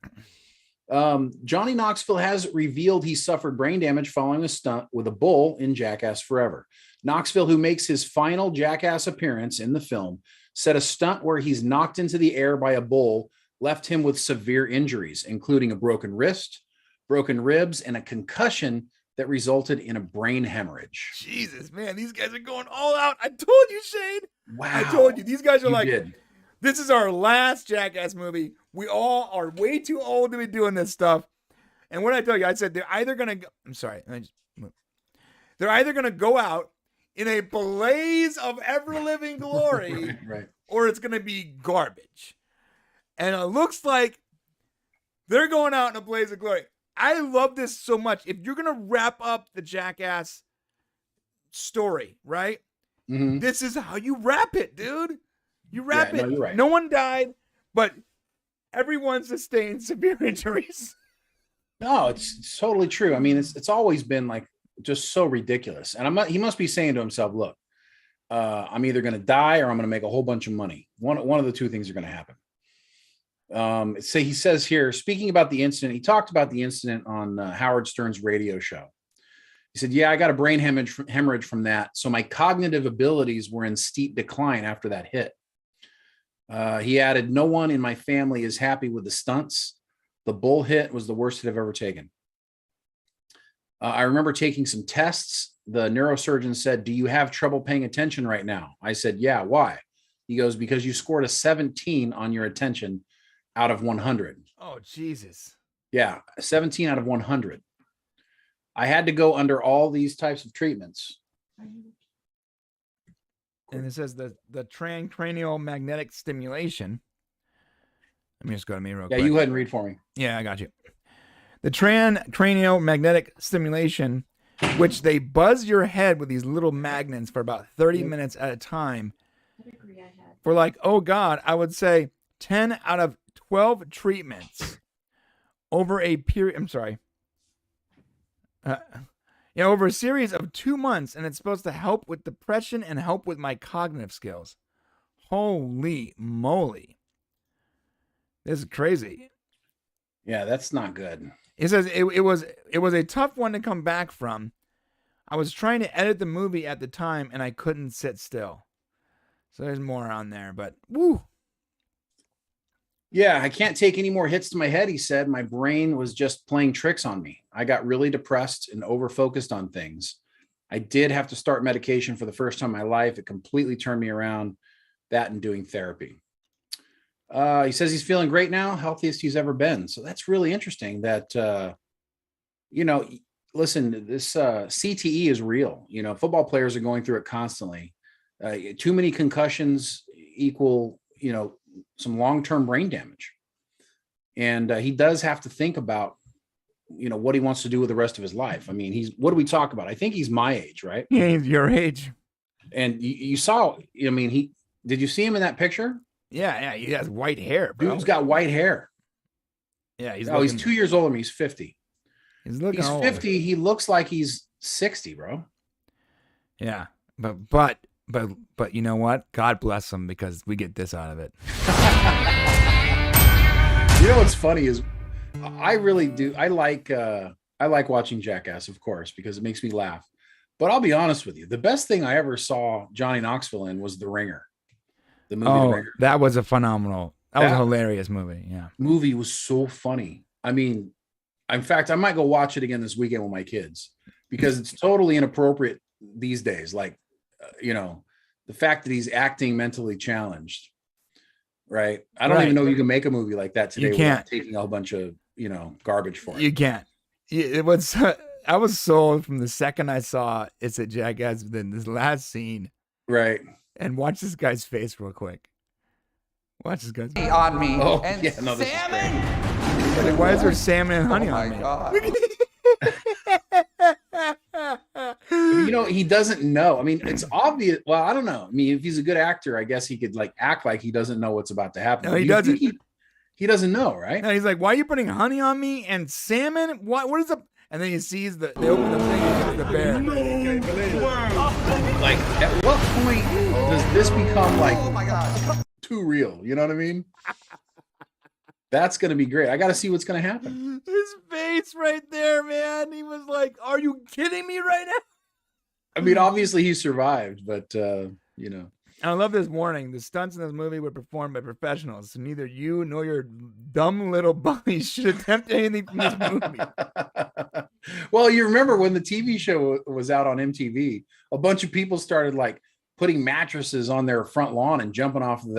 Johnny Knoxville has revealed he suffered brain damage following a stunt with a bull in Jackass Forever. Knoxville, who makes his final Jackass appearance in the film, said a stunt where he's knocked into the air by a bull left him with severe injuries, including a broken wrist, broken ribs, and a concussion that resulted in a brain hemorrhage. Jesus, man, these guys are going all out. I told you, Shane. Wow. I told you. These guys are did. This is our last Jackass movie. We all are way too old to be doing this stuff. And what I tell you, I said they're either going to go, I'm sorry. They're either going to go out in a blaze of ever-living glory, right. Or it's going to be garbage. And it looks like they're going out in a blaze of glory. I love this so much. If you're going to wrap up the Jackass story, right? Mm-hmm. This is how you wrap it, dude. You wrap it. No, you're right. No one died, but everyone sustained severe injuries. No, it's totally true. I mean, it's always been like just so ridiculous. And he must be saying to himself, look, I'm either going to die or I'm going to make a whole bunch of money. One of the two things are going to happen. So he says here, speaking about the incident, he talked about the incident on Howard Stern's radio show. He said, yeah, I got a brain hemorrhage from that. So my cognitive abilities were in steep decline after that hit. He added, no one in my family is happy with the stunts. The bull hit was the worst hit I've ever taken. I remember taking some tests. The neurosurgeon said, do you have trouble paying attention right now? I said, yeah, why? He goes, because you scored a 17 on your attention out of 100. Oh, Jesus. Yeah, 17 out of 100. I had to go under all these types of treatments. And it says the transcranial magnetic stimulation. Let me just go to me real quick. Yeah, you go ahead and read for me. Yeah, I got you. The transcranial magnetic stimulation, which they buzz your head with these little magnets for about 30 minutes at a time. For like, oh God, I would say 10 out of 12 treatments over a period. I'm sorry. Over a series of 2 months, and it's supposed to help with depression and help with my cognitive skills. Holy moly. This is crazy. Yeah, that's not good. It says it was a tough one to come back from. I was trying to edit the movie at the time, and I couldn't sit still. So there's more on there, but woo. Yeah, I can't take any more hits to my head, he said. My brain was just playing tricks on me. I got really depressed and over-focused on things. I did have to start medication for the first time in my life. It completely turned me around, that and doing therapy. He says he's feeling great now, healthiest he's ever been. So that's really interesting that, listen, this CTE is real. Football players are going through it constantly. Too many concussions, equal, some long-term brain damage. And he does have to think about, what he wants to do with the rest of his life. I mean, what do we talk about? I think he's my age, right? Yeah, he's your age. And you saw, did you see him in that picture? Yeah, he has white hair, bro. Dude's got white hair. Yeah, he's 2 years older than me. He's 50. He's looking He's old. 50. He looks like he's 60, bro. Yeah, but you know what? God bless him, because we get this out of it. You know what's funny is I really do. I like watching Jackass, of course, because it makes me laugh. But I'll be honest with you. The best thing I ever saw Johnny Knoxville in was The Ringer. The movie The Ringer. That was a phenomenal. That was a hilarious movie. Yeah. Movie was so funny. I mean, in fact, I might go watch it again this weekend with my kids, because it's totally inappropriate these days. Like, the fact that he's acting mentally challenged, right? I don't even know you can make a movie like that today without taking a whole bunch of, garbage for it. You can't. It was. I was sold from the second I saw It's a Jackass. Then this last scene, right? And watch this guy's face real quick. Watch this guy's face. On me. Oh, and yeah, no, this salmon. is great. Why is there salmon and honey on me? God. He doesn't know. I mean, it's obvious. Well, I don't know. I mean, if he's a good actor, I guess he could act like he doesn't know what's about to happen. No, he doesn't. He doesn't know, right? No, he's like, "Why are you putting honey on me and salmon? What is up?" And then he sees they open the thing and it's the bear. Like, at what point does this become Oh my God. too real? You know what I mean? That's going to be great. I got to see what's going to happen. His face right there, man. He was like, "Are you kidding me right now?" I mean, obviously he survived, but I love this warning. The stunts in this movie were performed by professionals, so neither you nor your dumb little bunnies should attempt anything from this movie. Well, you remember when the TV show was out on MTV, a bunch of people started putting mattresses on their front lawn and jumping off of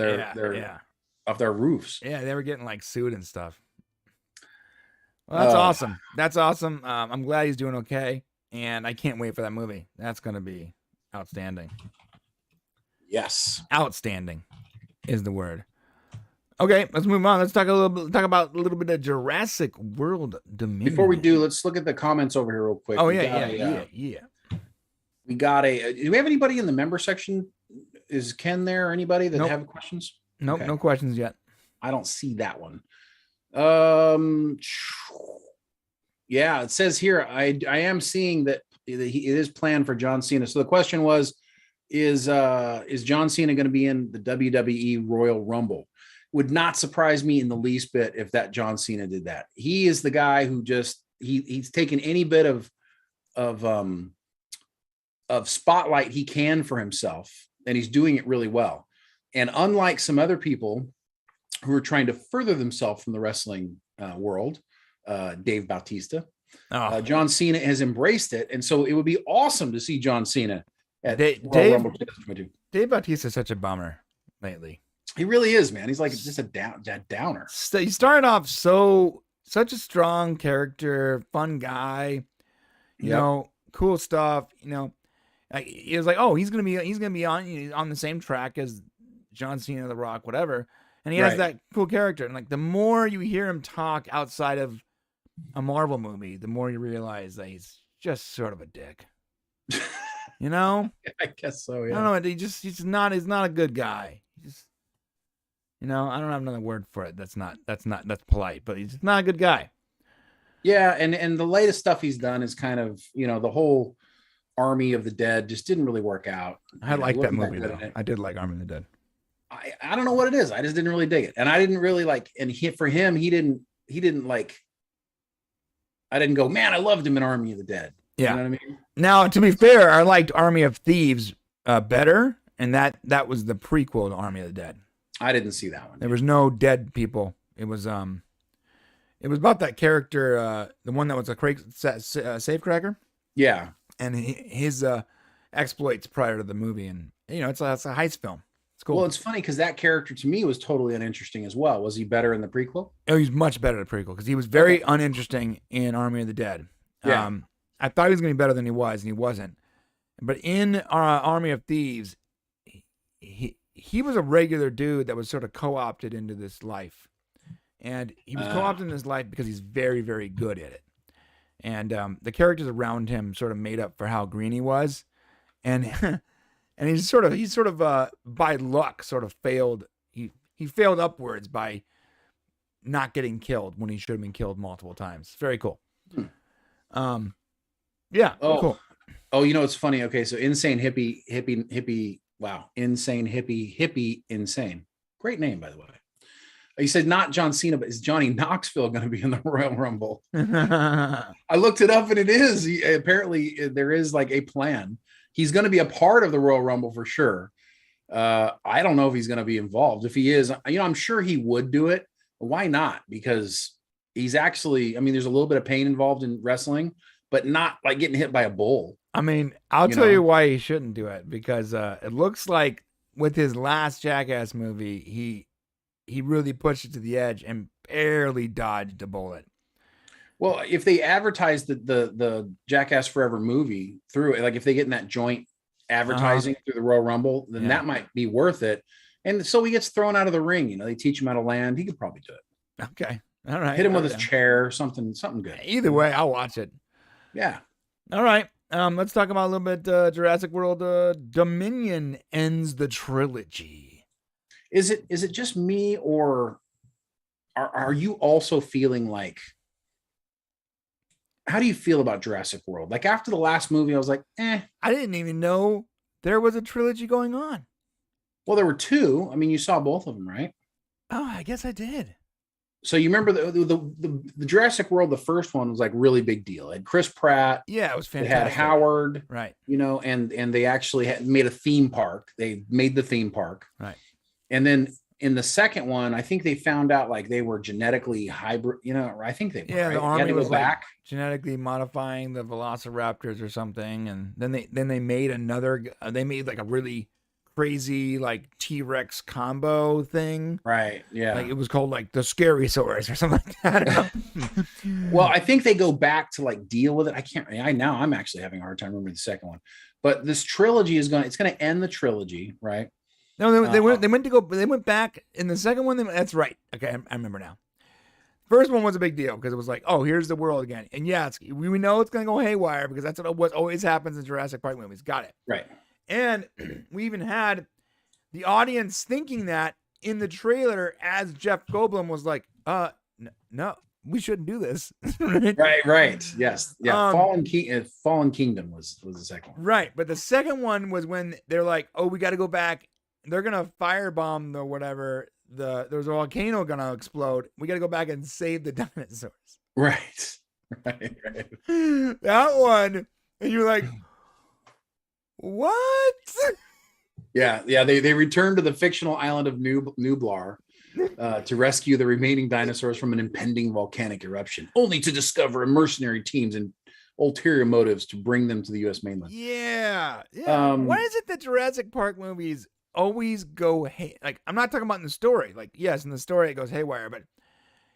off their roofs. Yeah, they were getting sued and stuff. Well, that's awesome. That's awesome. I'm glad he's doing okay, and I can't wait for that movie. That's going to be outstanding. Yes, outstanding is the word. Okay, let's move on. Let's talk about a little bit of Jurassic World Dominion. Before we do, let's look at the comments over here real quick. Oh, We got do we have anybody in the member section? Is Ken there? Or anybody that have questions? Nope, Okay. no questions yet. I don't see that one. Yeah, it says here, I am seeing that it is planned for John Cena. So the question was, is John Cena going to be in the WWE Royal Rumble? Would not surprise me in the least bit if that John Cena did that. He is the guy who just he's taken any bit of spotlight he can for himself, and he's doing it really well. And unlike some other people who are trying to further themselves from the wrestling world, Dave Bautista, John Cena has embraced it, and so it would be awesome to see John Cena at Royal Rumble 2022. Dave Bautista is such a bummer lately. He really is, man. He's just a downer. He started off such a strong character, fun guy, you know, cool stuff. You know, it was like, oh, he's gonna be on the same track as John Cena, The Rock, whatever, and he has that cool character. And the more you hear him talk outside of a Marvel movie, the more you realize that he's just sort of a dick. You know? I guess so. Yeah. I don't know. He's not a good guy. I don't have another word for it. That's polite, but he's not a good guy. Yeah. And the latest stuff he's done is kind of, the whole Army of the Dead just didn't really work out. I like that movie though. I did like Army of the Dead. I don't know what it is. I just didn't really dig it. And I didn't really for him, he didn't I didn't go, man, I loved him in Army of the Dead. Yeah. You know what I mean? Now, to be fair, I liked Army of Thieves better, and that was the prequel to Army of the Dead. I didn't see that one. There was no dead people. It was about that character, the one that was a safecracker. Yeah. And his exploits prior to the movie, and it's a heist film. It's cool. Well, it's funny because that character to me was totally uninteresting as well. Was he better in the prequel? Oh, he's much better in the prequel because he was very uninteresting in Army of the Dead. Yeah. I thought he was going to be better than he was, and he wasn't. But in Army of Thieves, he he was a regular dude that was sort of co-opted into this life. And he was co-opted in his life because he's very, very good at it. And the characters around him sort of made up for how green he was. And and he's sort of by luck sort of failed. He failed upwards by not getting killed when he should have been killed multiple times. Very cool. Yeah. Oh, cool. Oh, it's funny. Okay, so insane hippie. Wow, insane hippie, insane. Great name, by the way. You said not John Cena, but is Johnny Knoxville going to be in the Royal Rumble? I looked it up, and it is. Apparently, there is like a plan. He's going to be a part of the Royal Rumble for sure. I don't know if he's going to be involved. If he is, I'm sure he would do it. Why not? Because he's actually, there's a little bit of pain involved in wrestling, but not like getting hit by a bull. I'll tell you why he shouldn't do it, because it looks like with his last Jackass movie, he really pushed it to the edge and barely dodged a bullet. Well, if they advertise the Jackass Forever movie through it, like if they get in that joint advertising through the Royal Rumble, then that might be worth it. And so he gets thrown out of the ring. They teach him how to land. He could probably do it. Okay. All right. Hit him with his chair, something good. Either way, I'll watch it. Yeah. All right. Let's talk about a little bit Jurassic World Dominion ends the trilogy. Is it just me, or are you also feeling like, how do you feel about Jurassic World? Like after the last movie, I was like, I didn't even know there was a trilogy going on. Well, there were two. You saw both of them, right? Oh, I guess I did. So you remember the Jurassic World, the first one was like really big deal. It had Chris Pratt. Yeah, it was fantastic. It had Howard. Right. And they actually had made a theme park. They made the theme park. Right. And then in the second one, I think they found out like they were genetically hybrid, I think they were. Yeah, right? the Army was back. Genetically modifying the velociraptors or something. And then they made they made like a really crazy like T-Rex combo thing. Right. Yeah. Like it was called like the Scary-saurus or something like that. Well, I think they go back to like deal with it. I'm actually having a hard time remembering the second one. But this trilogy it's going to end the trilogy, right? No, they went back in the second one. That's right. Okay, I remember now. First one was a big deal because it was like, oh, here's the world again. And yeah, we know it's going to go haywire because that's what always happens in Jurassic Park movies. Got it. Right. And we even had the audience thinking that in the trailer as Jeff Goldblum was like, no, we shouldn't do this. Right. Yes. Yeah. Fallen Kingdom was the second one. Right. But the second one was when they're like, oh, we got to go back. They're going to firebomb the whatever. There's a volcano going to explode. We got to go back and save the dinosaurs. Right. That one. And you're like, what? Yeah. They returned to the fictional island of Nublar to rescue the remaining dinosaurs from an impending volcanic eruption, only to discover mercenary teams and ulterior motives to bring them to the U.S. mainland. Yeah. Why is it that Jurassic Park movies always go like, I'm not talking about in the story. Like, yes, in the story it goes haywire, but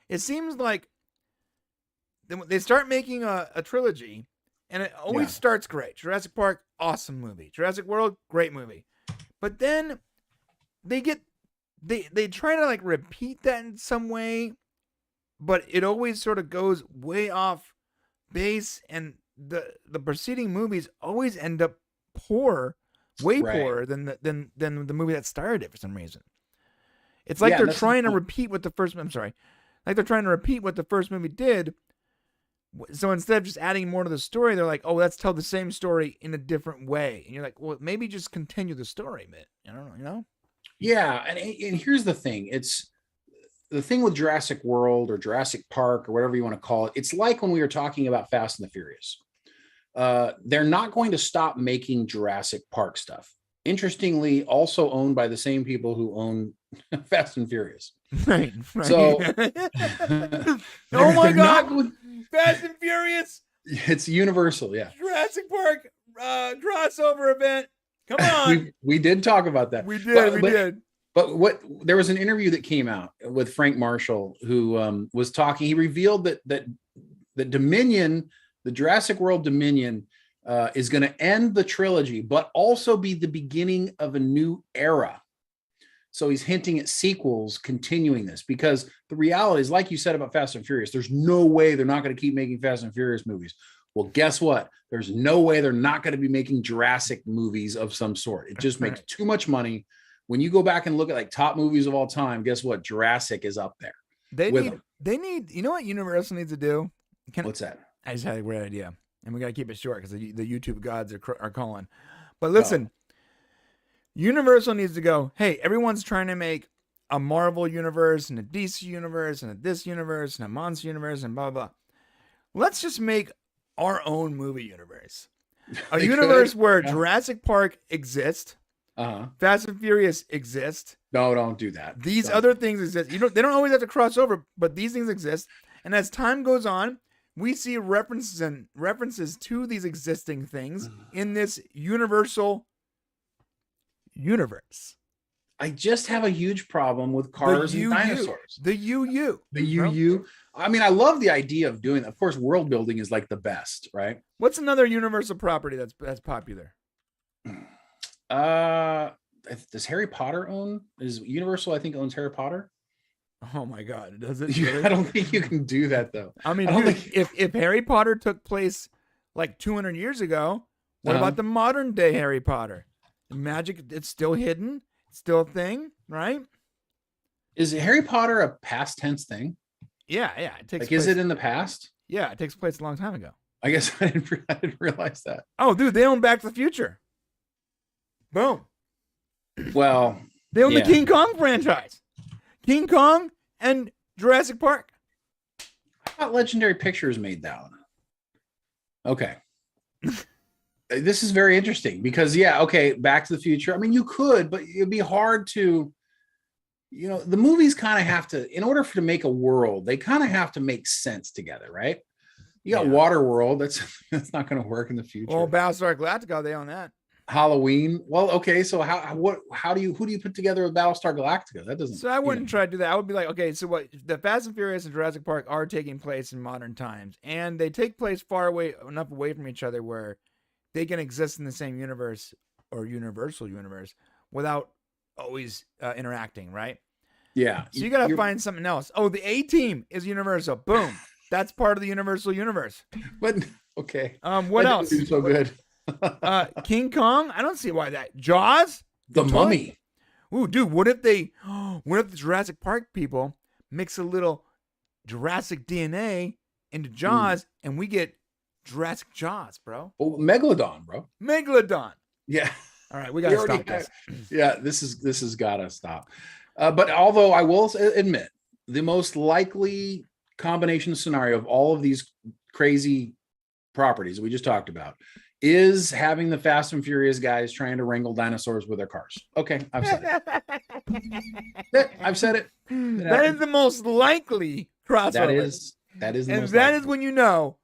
it seems like they start making a trilogy. And it always starts great. Jurassic Park, awesome movie. Jurassic World, great movie. But then they try to like repeat that in some way, but it always sort of goes way off base, and the preceding movies always end up poorer than the movie that started it for some reason. It's like they're trying to repeat what the first. I'm sorry, like they're trying to repeat what the first movie did. So instead of just adding more to the story, they're like, oh, let's tell the same story in a different way. And you're like, well, maybe just continue the story, man. I don't know, Yeah. And here's the thing. It's the thing with Jurassic World or Jurassic Park or whatever you want to call it. It's like when we were talking about Fast and the Furious. They're not going to stop making Jurassic Park stuff. Interestingly, also owned by the same people who own Fast and Furious. Right. So, oh my God. Fast and Furious. It's Universal, yeah. Jurassic Park crossover event. Come on. We did talk about that. We did. But there was an interview that came out with Frank Marshall, who was talking. He revealed that Dominion, the Jurassic World Dominion, is going to end the trilogy, but also be the beginning of a new era. So he's hinting at sequels continuing this, because the reality is, like you said about Fast and Furious, there's no way they're not going to keep making Fast and Furious movies. Well, guess what? There's no way they're not going to be making Jurassic movies of some sort. It just makes too much money. When you go back and look at like top movies of all time, guess what? Jurassic is up there. They need, you know what Universal needs to do? What's that? I just had a great idea, and we got to keep it short because the YouTube gods are calling. But listen, Universal needs to go, hey, everyone's trying to make a Marvel universe and a DC universe and a this universe and a Monster universe and blah, blah, blah. Let's just make our own movie universe. A universe where Jurassic Park exists, Fast and Furious exist. No, don't do that. These other things exist. They don't always have to cross over, but these things exist. And as time goes on, we see references to these existing things in this Universal universe. I just have a huge problem with cars and dinosaurs. The UU. The UU. I mean, I love the idea of doing that. Of course, world building is like the best, right? What's another Universal property that's popular? Does Harry Potter own? Is Universal, I think, owns Harry Potter? Oh my God. Does it? I don't think you can do that though. I mean, if Harry Potter took place like 200 years ago, what about the modern day Harry Potter? Magic, it's still hidden. It's still a thing, right? Is Harry Potter a past tense thing? Yeah. It takes like, place, is it in the past? Yeah, it takes place a long time ago. I guess I didn't realize that. Oh, dude, they own Back to the Future. Boom. Well, they own the King Kong franchise. King Kong and Jurassic Park. I thought Legendary Pictures made that one. Okay. This is very interesting because, Back to the Future. I mean, you could, but it'd be hard to, the movies kind of have to, in order to make a world, they kind of have to make sense together, right? You got Waterworld. That's not going to work in the future. Well, Battlestar Galactica, they own that. Halloween. Well, okay. So who do you put together with Battlestar Galactica? That doesn't. So I wouldn't try to do that. I would be like, okay, so what the Fast and Furious and Jurassic Park are taking place in modern times, and they take place enough away from each other where they can exist in the same universe or universal universe without always interacting, right? Yeah. So you got to find something else. Oh, the A-Team is Universal. Boom. That's part of the Universal universe. But okay. What else? So good. King Kong? I don't see why that. Jaws? The Mummy. Ooh, dude, what if the Jurassic Park people mix a little Jurassic DNA into Jaws and we get Jurassic Jaws, bro? Oh, Megalodon, bro. Megalodon. Yeah. All right, we got to stop this. Yeah, this has got to stop. But although I will admit, the most likely combination scenario of all of these crazy properties we just talked about is having the Fast and Furious guys trying to wrangle dinosaurs with their cars. Okay, I've said it. I've said it. That is the most likely crossover. That is, and that is when you know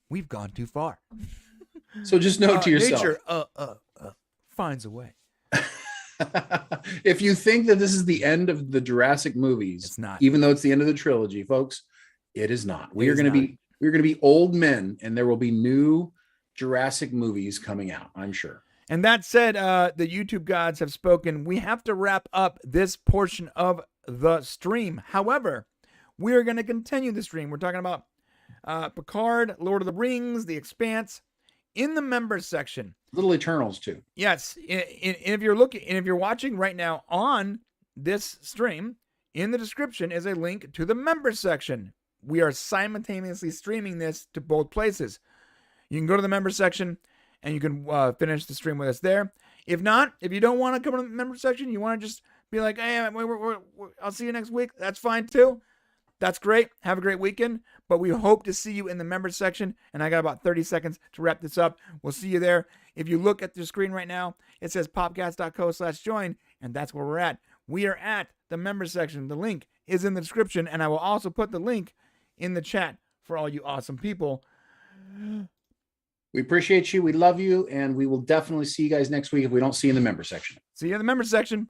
we've gone too far. So just note to yourself, nature finds a way. If you think that this is the end of the Jurassic movies, it's not. Even though it's the end of the trilogy, folks, it is not. We're going to be old men, and there will be new Jurassic movies coming out, I'm sure. And that said, the YouTube gods have spoken. We have to wrap up this portion of the stream. However, we are going to continue the stream. We're talking about Picard, Lord of the Rings, The Expanse, in the members section. Little Eternals too. Yes, if you're watching right now on this stream, in the description is a link to the members section. We are simultaneously streaming this to both places. You can go to the members section and you can finish the stream with us there. If not, if you don't want to come to the members section, you want to just be like, hey, I'll see you next week. That's fine too. That's great. Have a great weekend. But we hope to see you in the members section. And I got about 30 seconds to wrap this up. We'll see you there. If you look at the screen right now, it says popcast.co/join. And that's where we're at. We are at the members section. The link is in the description. And I will also put the link in the chat for all you awesome people. We appreciate you. We love you. And we will definitely see you guys next week if we don't see you in the member section. See you in the members section.